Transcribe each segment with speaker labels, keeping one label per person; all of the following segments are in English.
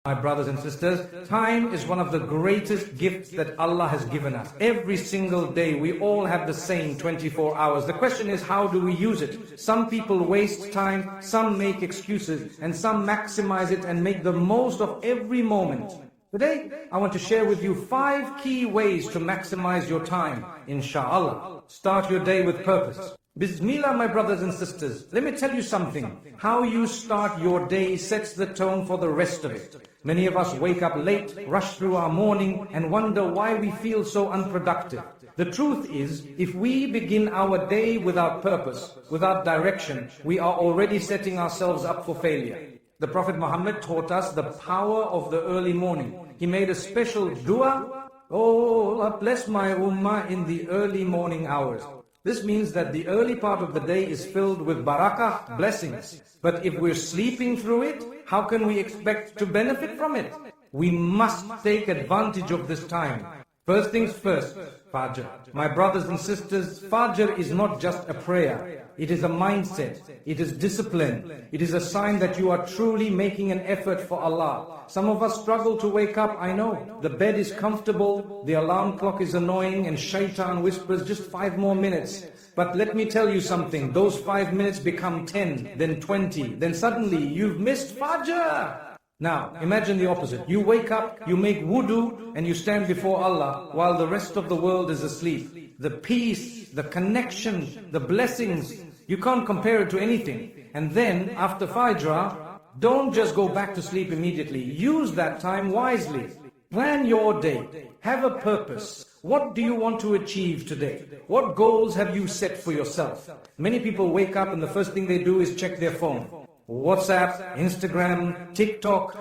Speaker 1: My brothers and sisters, time is one of the greatest gifts that Allah has given us. Every single day, we all have the same 24 hours. The question is, how do we use it? Some people waste time, some make excuses, and some maximize it and make the most of every moment. Today, I want to share with you 5 key ways to maximize your time, inshallah. Start your day with purpose. Bismillah, my brothers and sisters. Let me tell you something. How you start your day sets the tone for the rest of it. Many of us wake up late, rush through our morning, and wonder why we feel so unproductive. The truth is, if we begin our day without purpose, without direction, we are already setting ourselves up for failure. The Prophet Muhammad taught us the power of the early morning. He made a special dua, "Oh Allah, bless my ummah in the early morning hours." This means that the early part of the day is filled with barakah, blessings. But if we're sleeping through it, how can we expect to benefit from it? We must take advantage of this time. First things first, Fajr. My brothers and sisters, Fajr is not just a prayer. It is a mindset. It is discipline. It is a sign that you are truly making an effort for Allah. Some of us struggle to wake up, I know. The bed is comfortable, the alarm clock is annoying, and shaitan whispers just 5 more minutes. But let me tell you something, those 5 minutes become 10, then 20, then suddenly you've missed Fajr. Now, imagine the opposite. You wake up, you make wudu, and you stand before Allah while the rest of the world is asleep. The peace, the connection, the blessings, you can't compare it to anything. And then, after Fajr, don't just go back to sleep immediately. Use that time wisely. Plan your day. Have a purpose. What do you want to achieve today? What goals have you set for yourself? Many people wake up and the first thing they do is check their phone. WhatsApp, Instagram, TikTok.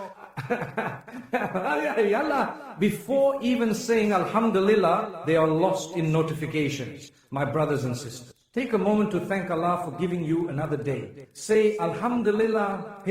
Speaker 1: Before even saying Alhamdulillah, they are lost in notifications. My brothers and sisters, take a moment to thank Allah for giving you another day. Say Alhamdulillah.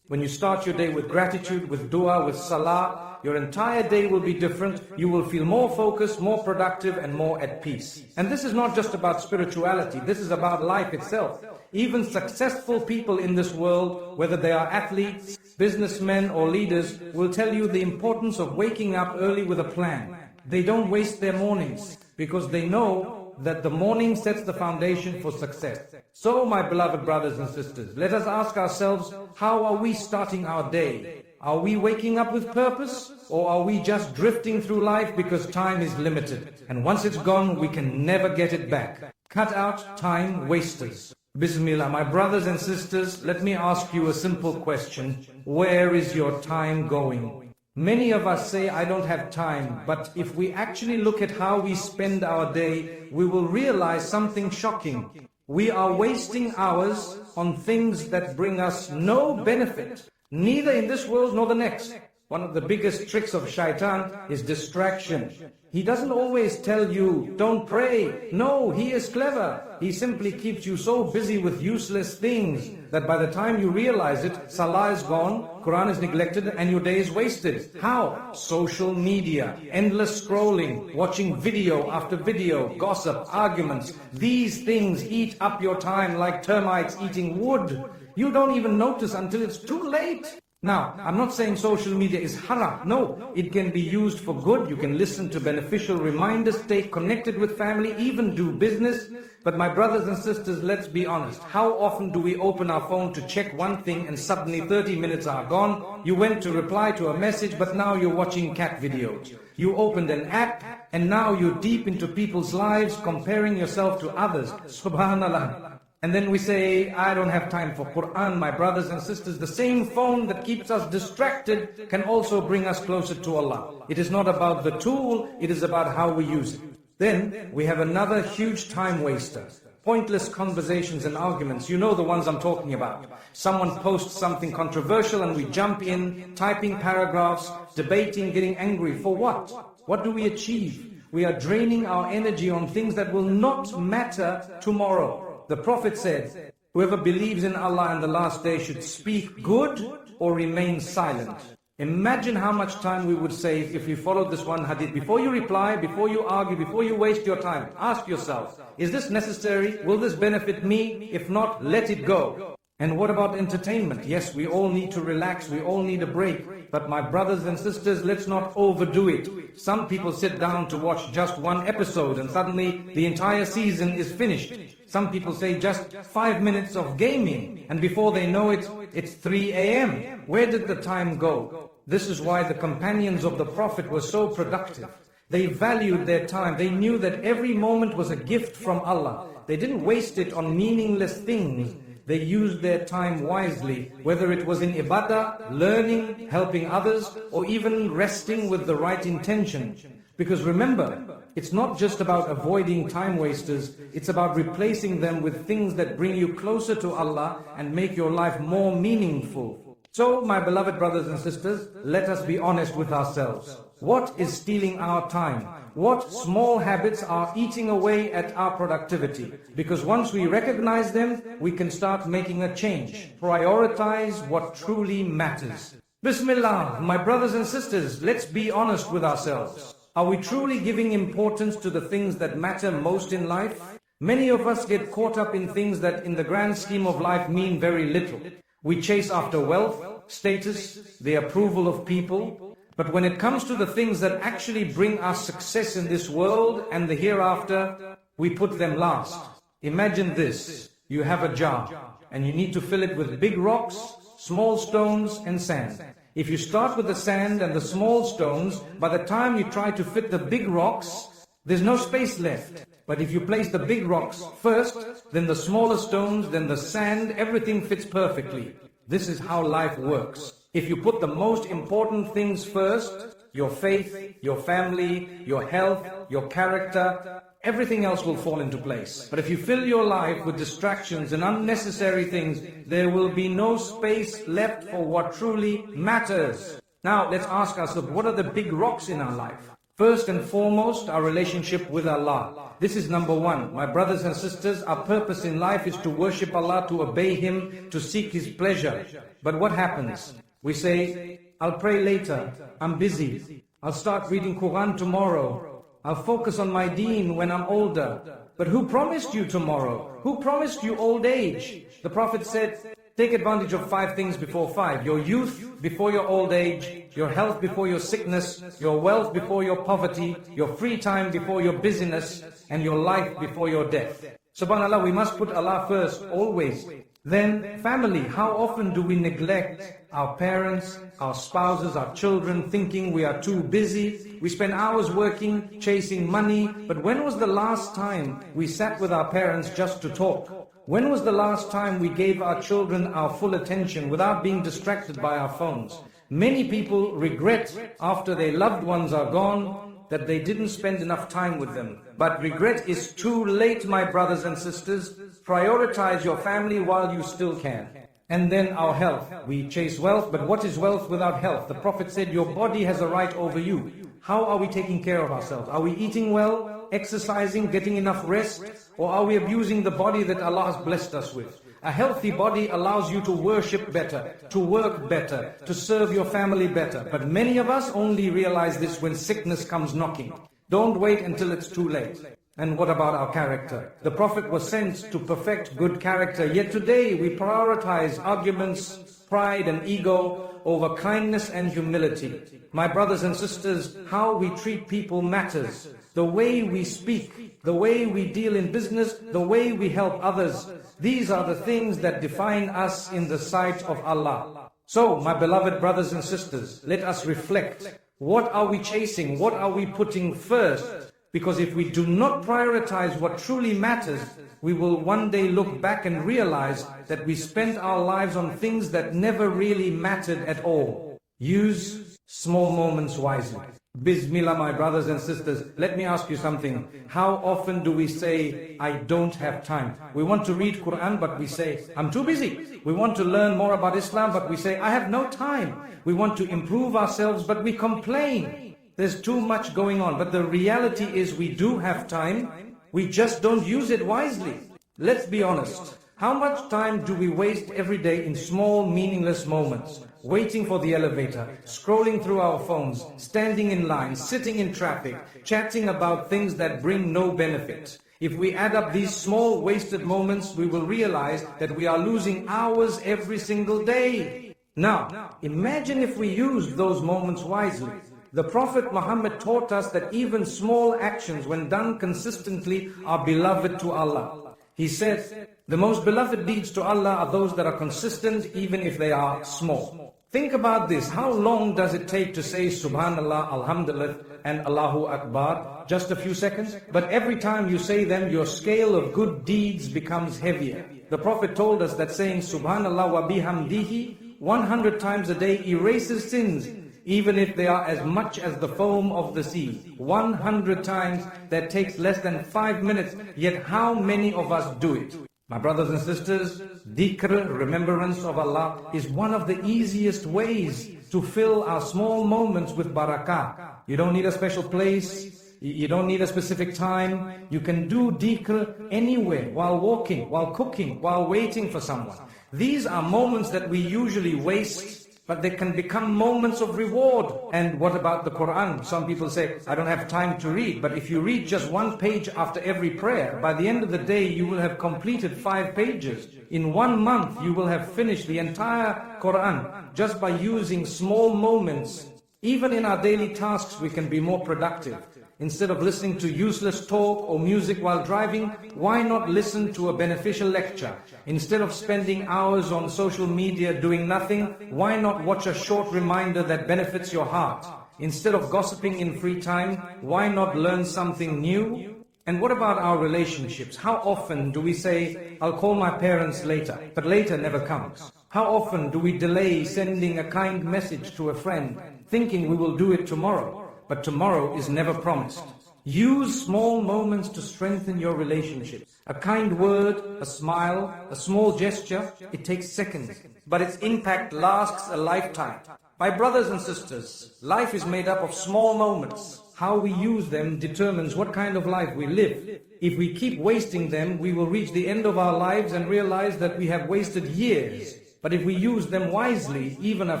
Speaker 1: When you start your day with gratitude, with dua, with salah, your entire day will be different. You will feel more focused, more productive, and more at peace. And this is not just about spirituality. This is about life itself. Even successful people in this world, whether they are athletes, businessmen, or leaders, will tell you the importance of waking up early with a plan. They don't waste their mornings because they know that the morning sets the foundation for success. So, my beloved brothers and sisters, let us ask ourselves, how are we starting our day? Are we waking up with purpose? Or are we just drifting through life because time is limited? And once it's gone, we can never get it back. Cut out time wasters. Bismillah, my brothers and sisters, let me ask you a simple question. Where is your time going? Many of us say, I don't have time, but if we actually look at how we spend our day, we will realize something shocking. We are wasting hours on things that bring us no benefit, neither in this world nor the next. One of the biggest tricks of shaitan is distraction. He doesn't always tell you, don't pray. No, he is clever. He simply keeps you so busy with useless things that by the time you realize it, salah is gone, Quran is neglected, and your day is wasted. How? Social media, endless scrolling, watching video after video, gossip, arguments. These things eat up your time like termites eating wood. You don't even notice until it's too late. Now, I'm not saying social media is haram. No, it can be used for good. You can listen to beneficial reminders, stay connected with family, even do business. But my brothers and sisters, let's be honest. How often do we open our phone to check one thing and suddenly 30 minutes are gone? You went to reply to a message, but now you're watching cat videos. You opened an app, and now you're deep into people's lives, comparing yourself to others. Subhanallah. And then we say, I don't have time for Quran. My brothers and sisters, the same phone that keeps us distracted can also bring us closer to Allah. It is not about the tool, it is about how we use it. Then we have another huge time waster. Pointless conversations and arguments. You know the ones I'm talking about. Someone posts something controversial and we jump in, typing paragraphs, debating, getting angry. For what? What do we achieve? We are draining our energy on things that will not matter tomorrow. The Prophet said, whoever believes in Allah and the last day should speak good or remain silent. Imagine how much time we would save if we followed this one hadith. Before you reply, before you argue, before you waste your time, ask yourself, is this necessary? Will this benefit me? If not, let it go. And what about entertainment? Yes, we all need to relax, we all need a break. But my brothers and sisters, let's not overdo it. Some people sit down to watch just one episode and suddenly the entire season is finished. Some people say just 5 minutes of gaming, and before they know it, it's 3 a.m. Where did the time go? This is why the companions of the Prophet were so productive. They valued their time. They knew that every moment was a gift from Allah. They didn't waste it on meaningless things. They used their time wisely, whether it was in ibadah, learning, helping others, or even resting with the right intention. Because remember, it's not just about avoiding time wasters, it's about replacing them with things that bring you closer to Allah and make your life more meaningful. So, my beloved brothers and sisters, let us be honest with ourselves. What is stealing our time? What small habits are eating away at our productivity? Because once we recognize them, we can start making a change. Prioritize what truly matters. Bismillah, my brothers and sisters, let's be honest with ourselves. Are we truly giving importance to the things that matter most in life? Many of us get caught up in things that in the grand scheme of life mean very little. We chase after wealth, status, the approval of people. But when it comes to the things that actually bring us success in this world and the hereafter, we put them last. Imagine this. You have a jar and you need to fill it with big rocks, small stones and sand. If you start with the sand and the small stones, by the time you try to fit the big rocks, there's no space left. But if you place the big rocks first, then the smaller stones, then the sand, everything fits perfectly. This is how life works. If you put the most important things first, your faith, your family, your health, your character, everything else will fall into place. But if you fill your life with distractions and unnecessary things, there will be no space left for what truly matters. Now, let's ask ourselves, what are the big rocks in our life? First and foremost, our relationship with Allah. This is number one. My brothers and sisters, our purpose in life is to worship Allah, to obey Him, to seek His pleasure. But what happens? We say, I'll pray later, I'm busy, I'll start reading Quran tomorrow, I'll focus on my deen when I'm older. But who promised you tomorrow? Who promised you old age? The Prophet said, take advantage of 5 things before 5. Your youth before your old age, your health before your sickness, your wealth before your poverty, your free time before your busyness, and your life before your death. Subhanallah, we must put Allah first, always. Then family, how often do we neglect our parents, our spouses, our children, thinking we are too busy? We spend hours working, chasing money, but when was the last time we sat with our parents just to talk? When was the last time we gave our children our full attention without being distracted by our phones? Many people regret after their loved ones are gone that they didn't spend enough time with them. But regret is too late, my brothers and sisters. Prioritize your family while you still can. And then our health. We chase wealth, but what is wealth without health? The Prophet said, your body has a right over you. How are we taking care of ourselves? Are we eating well, exercising, getting enough rest? Or are we abusing the body that Allah has blessed us with? A healthy body allows you to worship better, to work better, to serve your family better. But many of us only realize this when sickness comes knocking. Don't wait until it's too late. And what about our character? The Prophet was sent to perfect good character, yet today we prioritize arguments, pride and ego over kindness and humility. My brothers and sisters, how we treat people matters. The way we speak, the way we deal in business, the way we help others. These are the things that define us in the sight of Allah. So, my beloved brothers and sisters, let us reflect. What are we chasing? What are we putting first? Because if we do not prioritize what truly matters, we will one day look back and realize that we spent our lives on things that never really mattered at all. Use small moments wisely. Bismillah, my brothers and sisters, let me ask you something. How often do we say, I don't have time? We want to read Quran, but we say, I'm too busy. We want to learn more about Islam, but we say, I have no time. We want to improve ourselves, but we complain. There's too much going on. But the reality is we do have time. We just don't use it wisely. Let's be honest. How much time do we waste every day in small, meaningless moments? Waiting for the elevator, scrolling through our phones, standing in line, sitting in traffic, chatting about things that bring no benefit. If we add up these small wasted moments, we will realize that we are losing hours every single day. Now, imagine if we used those moments wisely. The Prophet Muhammad taught us that even small actions, when done consistently, are beloved to Allah. He said, the most beloved deeds to Allah are those that are consistent, even if they are small. Think about this. How long does it take to say Subhanallah, Alhamdulillah, and Allahu Akbar? Just a few seconds. But every time you say them, your scale of good deeds becomes heavier. The Prophet told us that saying Subhanallah wa bihamdihi 100 times a day erases sins, even if they are as much as the foam of the sea. 100 times, that takes less than 5 minutes, yet how many of us do it? My brothers and sisters, dhikr, remembrance of Allah, is one of the easiest ways to fill our small moments with barakah. You don't need a special place, you don't need a specific time. You can do dhikr anywhere, while walking, while cooking, while waiting for someone. These are moments that we usually waste, but they can become moments of reward. And what about the Quran? Some people say, I don't have time to read. But if you read just one page after every prayer, by the end of the day, you will have completed 5 pages. In 1 month, you will have finished the entire Quran just by using small moments. Even in our daily tasks, we can be more productive. Instead of listening to useless talk or music while driving, why not listen to a beneficial lecture? Instead of spending hours on social media doing nothing, why not watch a short reminder that benefits your heart? Instead of gossiping in free time, why not learn something new? And what about our relationships? How often do we say, I'll call my parents later, but later never comes? How often do we delay sending a kind message to a friend, thinking we will do it tomorrow? But tomorrow is never promised. Use small moments to strengthen your relationships. A kind word, a smile, a small gesture, it takes seconds, but its impact lasts a lifetime. My brothers and sisters, life is made up of small moments. How we use them determines what kind of life we live. If we keep wasting them, we will reach the end of our lives and realize that we have wasted years. But if we use them wisely, even a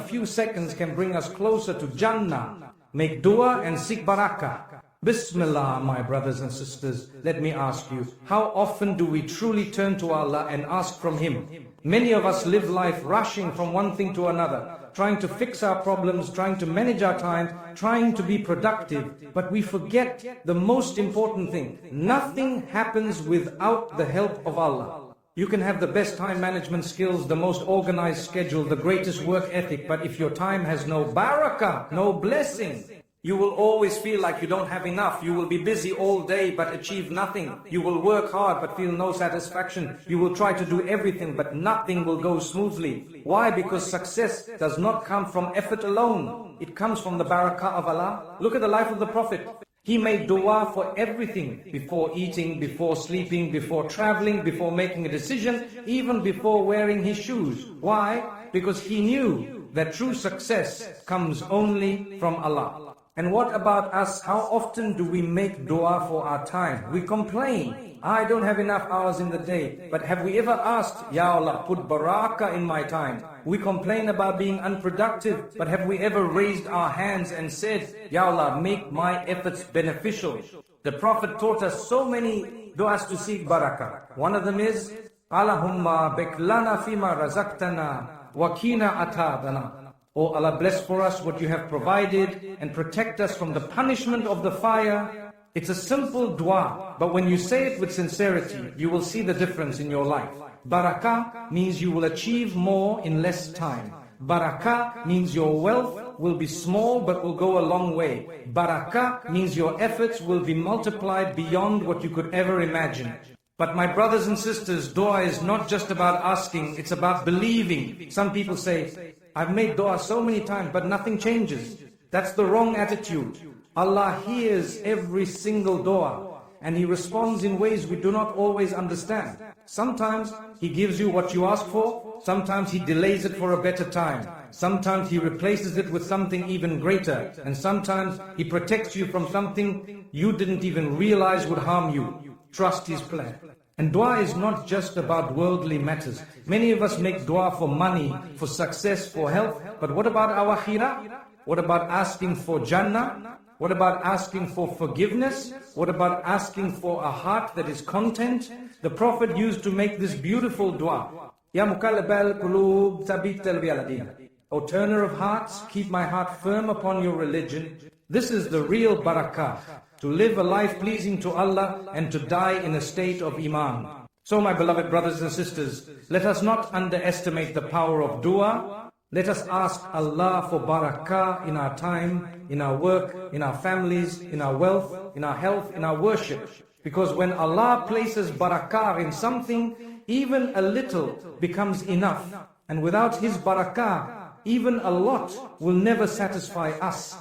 Speaker 1: few seconds can bring us closer to Jannah. Make dua and seek barakah. Bismillah, my brothers and sisters, let me ask you, how often do we truly turn to Allah and ask from Him? Many of us live life rushing from one thing to another, trying to fix our problems, trying to manage our time, trying to be productive, but we forget the most important thing. Nothing happens without the help of Allah. You can have the best time management skills, the most organized schedule, the greatest work ethic, but if your time has no barakah, no blessing, you will always feel like you don't have enough. You will be busy all day but achieve nothing. You will work hard but feel no satisfaction. You will try to do everything but nothing will go smoothly. Why? Because success does not come from effort alone. It comes from the barakah of Allah. Look at the life of the Prophet. He made dua for everything, before eating, before sleeping, before traveling, before making a decision, even before wearing his shoes. Why? Because he knew that true success comes only from Allah. And what about us? How often do we make dua for our time? We complain. I don't have enough hours in the day. But have we ever asked, Ya Allah, put barakah in my time? We complain about being unproductive, but have we ever raised our hands and said, Ya Allah, make my efforts beneficial? The Prophet taught us so many du'as to seek barakah. One of them is, Allahumma beklana fima razaqtana wa kina atabana. Oh Allah, bless for us what you have provided and protect us from the punishment of the fire. It's a simple dua, but when you say it with sincerity, you will see the difference in your life. Barakah means you will achieve more in less time. Barakah means your wealth will be small but will go a long way. Barakah means your efforts will be multiplied beyond what you could ever imagine. But my brothers and sisters, dua is not just about asking, it's about believing. Some people say, I've made dua so many times but nothing changes. That's the wrong attitude. Allah hears every single dua and He responds in ways we do not always understand. Sometimes He gives you what you ask for, sometimes He delays it for a better time, sometimes He replaces it with something even greater, and sometimes He protects you from something you didn't even realize would harm you. Trust His plan. And dua is not just about worldly matters. Many of us make dua for money, for success, for health, but what about our akhirah? What about asking for Jannah? What about asking for forgiveness? What about asking for a heart that is content? The Prophet used to make this beautiful dua. Ya muqallib al-qulub, thabbit qalbi ala din. O turner of hearts, keep my heart firm upon your religion. This is the real barakah, to live a life pleasing to Allah and to die in a state of iman. So my beloved brothers and sisters, let us not underestimate the power of dua. Let us ask Allah for barakah in our time, in our work, in our families, in our wealth, in our health, in our worship. Because when Allah places barakah in something, even a little becomes enough. And without His barakah, even a lot will never satisfy us.